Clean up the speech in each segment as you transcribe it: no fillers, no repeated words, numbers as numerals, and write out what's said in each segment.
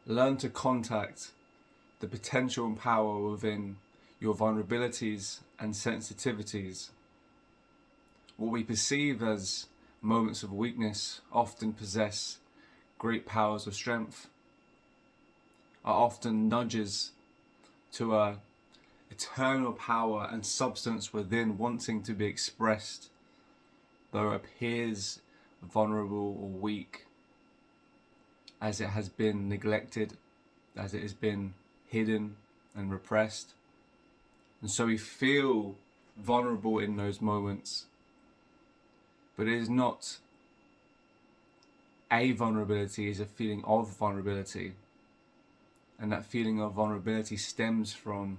Learn to contact the potential and power within your vulnerabilities and sensitivities. What we perceive as moments of weakness often possess great powers of strength, are often nudges to a eternal power and substance within wanting to be expressed, though it appears vulnerable or weak, as it has been neglected, as it has been hidden and repressed. And so we feel vulnerable in those moments, but it is not a vulnerability, it is a feeling of vulnerability. And that feeling of vulnerability stems from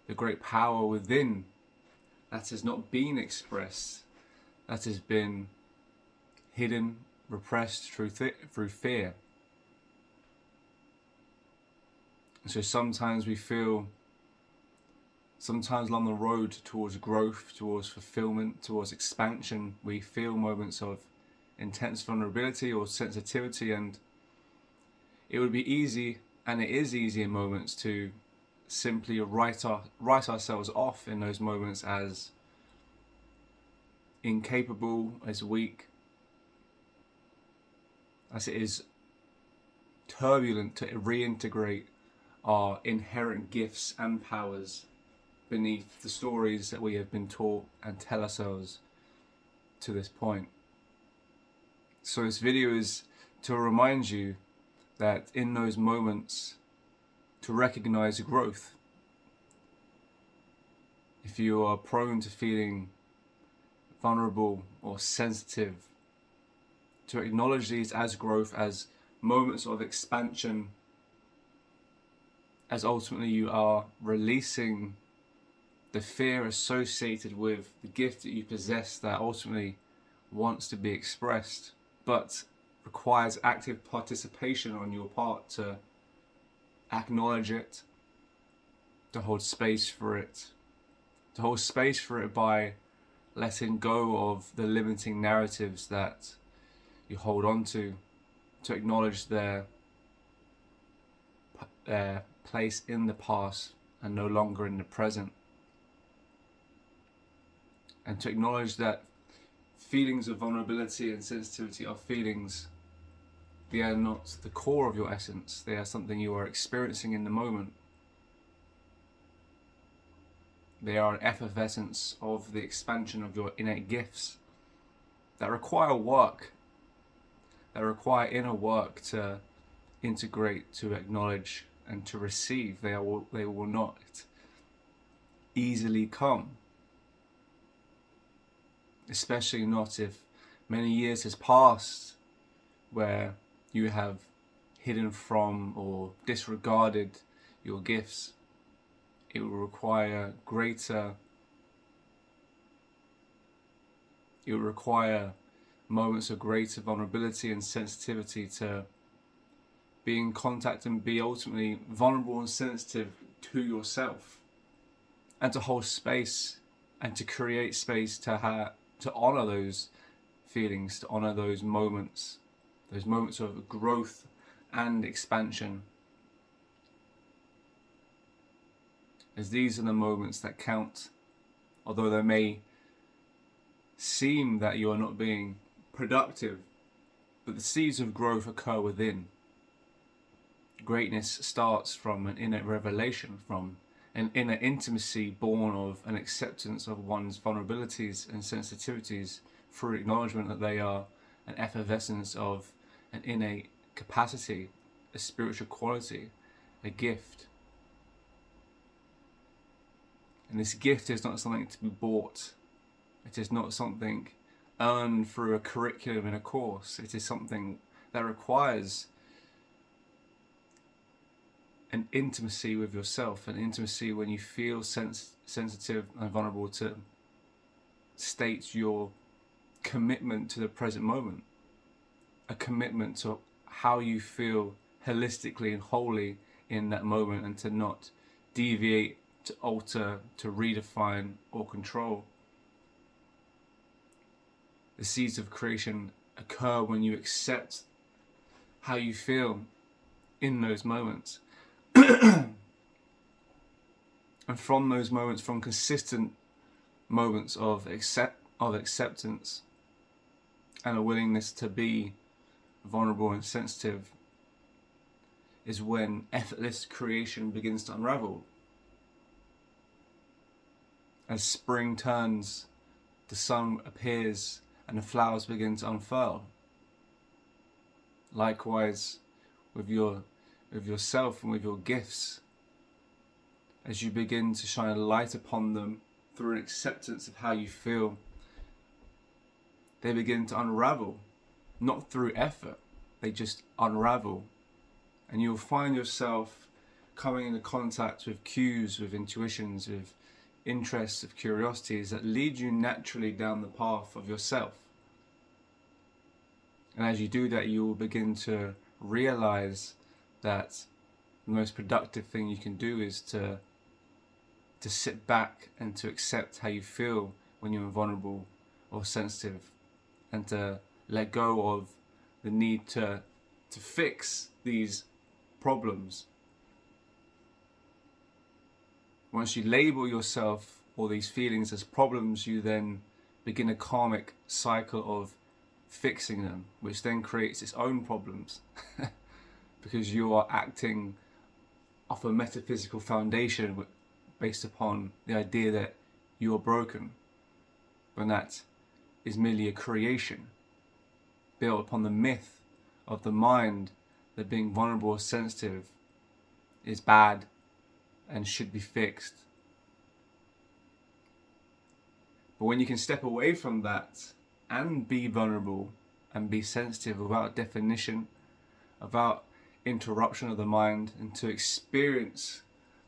the great power within that has not been expressed, that has been hidden, repressed through fear. And so sometimes we feel, sometimes along the road towards growth, towards fulfillment, towards expansion, we feel moments of intense vulnerability or sensitivity, and it would be easy, and it is easy in moments, to simply write ourselves off in those moments as incapable, as weak, as it is turbulent to reintegrate our inherent gifts and powers beneath the stories that we have been taught and tell ourselves to this point. So this video is to remind you that in those moments, to recognize growth. If you are prone to feeling vulnerable or sensitive, to acknowledge these as growth, as moments of expansion, as ultimately you are releasing the fear associated with the gift that you possess that ultimately wants to be expressed, but requires active participation on your part to acknowledge it, to hold space for it, by letting go of the limiting narratives that you hold on to acknowledge their place in the past and no longer in the present, and to acknowledge that feelings of vulnerability and sensitivity are feelings. They are not the core of your essence. They are something you are experiencing in the moment. They are an effervescence of the expansion of your innate gifts that require work, that require inner work to integrate, to acknowledge, and to receive. They will not easily come, especially not if many years has passed where you have hidden from or disregarded your gifts. It will require moments of greater vulnerability and sensitivity to be in contact and be ultimately vulnerable and sensitive to yourself, and to hold space and to create space to honor those feelings, to honor those moments of growth and expansion, as these are the moments that count. Although they may seem that you are not being productive, but the seeds of growth occur within. Greatness starts from an inner revelation, from an inner intimacy born of an acceptance of one's vulnerabilities and sensitivities through acknowledgement that they are an effervescence of an innate capacity, a spiritual quality, a gift. And this gift is not something to be bought. It is not something earned through a curriculum in a course. It is something that requires an intimacy with yourself, an intimacy when you feel sensitive and vulnerable, to state your commitment to the present moment, a commitment to how you feel holistically and wholly in that moment, and to not deviate, to alter, to redefine or control. The seeds of creation occur when you accept how you feel, in those moments. And from those moments, from consistent moments of acceptance and a willingness to be vulnerable and sensitive, is when effortless creation begins to unravel. As spring turns, the sun appears and the flowers begin to unfurl. Likewise with yourself and with your gifts, as you begin to shine a light upon them through an acceptance of how you feel, they begin to unravel, not through effort, they just unravel. And you'll find yourself coming into contact with cues, with intuitions, with interests, of curiosities that lead you naturally down the path of yourself. And as you do that, you will begin to realize that the most productive thing you can do is to sit back and to accept how you feel when you're vulnerable or sensitive, and to let go of the need to fix these problems. Once you label yourself or these feelings as problems, you then begin a karmic cycle of fixing them, which then creates its own problems because you are acting off a metaphysical foundation based upon the idea that you are broken, when that is merely a creation built upon the myth of the mind that being vulnerable or sensitive is bad and should be fixed. But when you can step away from that and be vulnerable and be sensitive without definition, without interruption of the mind, and to experience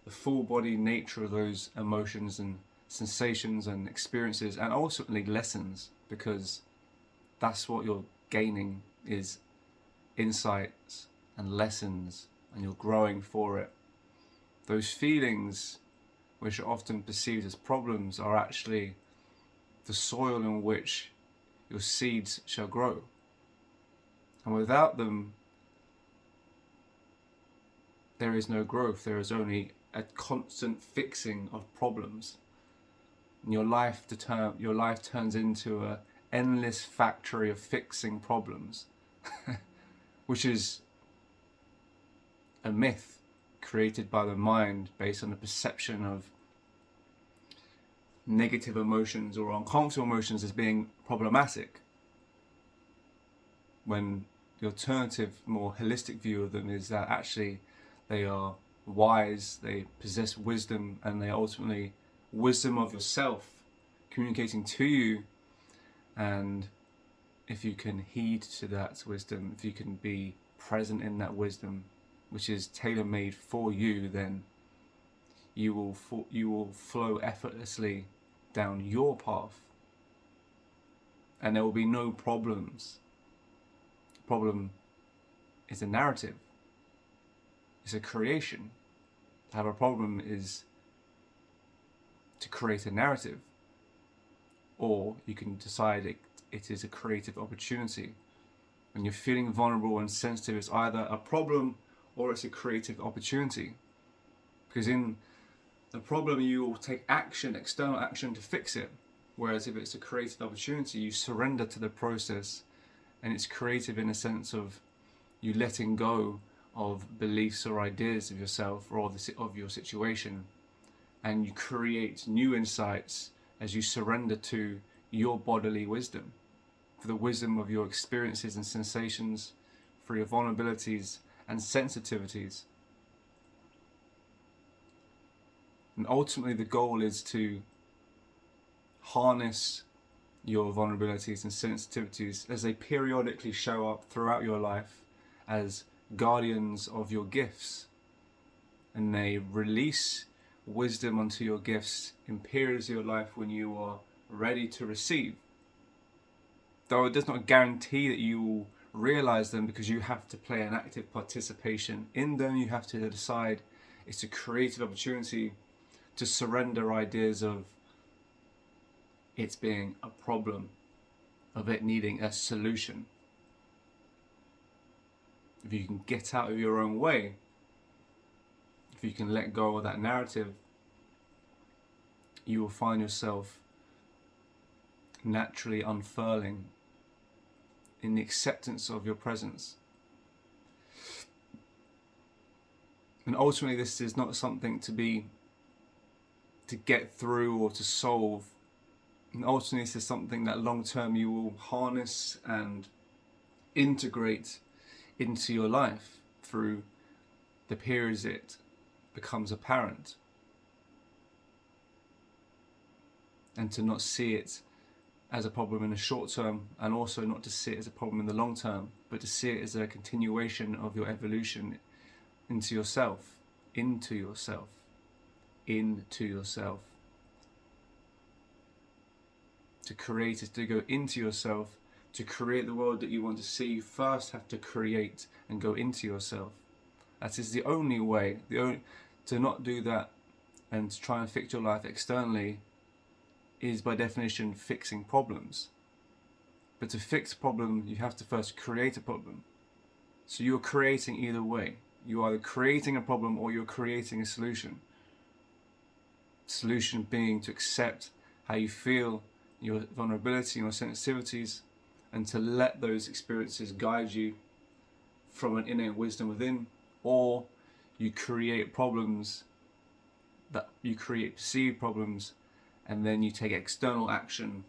the full body nature of those emotions and sensations and experiences, and ultimately lessons, because that's what you're gaining, is insights and lessons, and you're growing for it. Those feelings, which are often perceived as problems, are actually the soil in which your seeds shall grow. And without them, there is no growth. There is only a constant fixing of problems. And your life turns into an endless factory of fixing problems, which is a myth created by the mind based on the perception of negative emotions or uncomfortable emotions as being problematic, when the alternative, more holistic view of them is that actually they are wise, they possess wisdom, and they are ultimately wisdom of yourself communicating to you. And if you can heed to that wisdom, if you can be present in that wisdom, which is tailor-made for you, then you will flow effortlessly down your path, and there will be no problems. The problem is a narrative. It's a creation. To have a problem is to create a narrative, or you can decide it is a creative opportunity. When you're feeling vulnerable and sensitive, it's either a problem or it's a creative opportunity. Because in the problem, you will take action, external action, to fix it. Whereas if it's a creative opportunity, you surrender to the process, and it's creative in a sense of you letting go of beliefs or ideas of yourself or of your situation, and you create new insights as you surrender to your bodily wisdom, for the wisdom of your experiences and sensations, for your vulnerabilities and sensitivities. And ultimately the goal is to harness your vulnerabilities and sensitivities as they periodically show up throughout your life as guardians of your gifts, and they release wisdom onto your gifts in periods of your life when you are ready to receive. Though it does not guarantee that you will realize them, because you have to play an active participation in them. You have to decide it's a creative opportunity to surrender ideas of it being a problem, of it needing a solution. if you can get out of your own way, if you can let go of that narrative, you will find yourself naturally unfurling in the acceptance of your presence. And ultimately, this is not something to get through or to solve. And ultimately, this is something that long term you will harness and integrate into your life through the periods it becomes apparent. And to not see it as a problem in the short term, and also not to see it as a problem in the long term, but to see it as a continuation of your evolution into yourself, into yourself, into yourself. To create is to go into yourself. To create the world that you want to see, you first have to create and go into yourself. That is the only way. To not do that and to try and fix your life externally is by definition fixing problems. But to fix a problem, you have to first create a problem. So you're creating either way. You're either creating a problem or you're creating a solution. Solution being to accept how you feel, your vulnerability, your sensitivities, and to let those experiences guide you from an innate wisdom within, or you create problems, that you create perceived problems, and then you take external action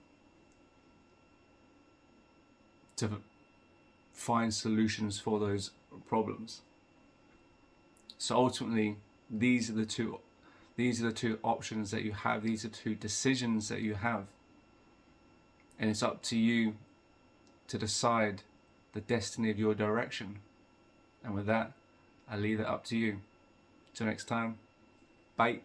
to find solutions for those problems. So ultimately, these are the two options that you have. These are two decisions that you have, and it's up to you to decide the destiny of your direction. And with that, I leave it up to you. Till next time, bye.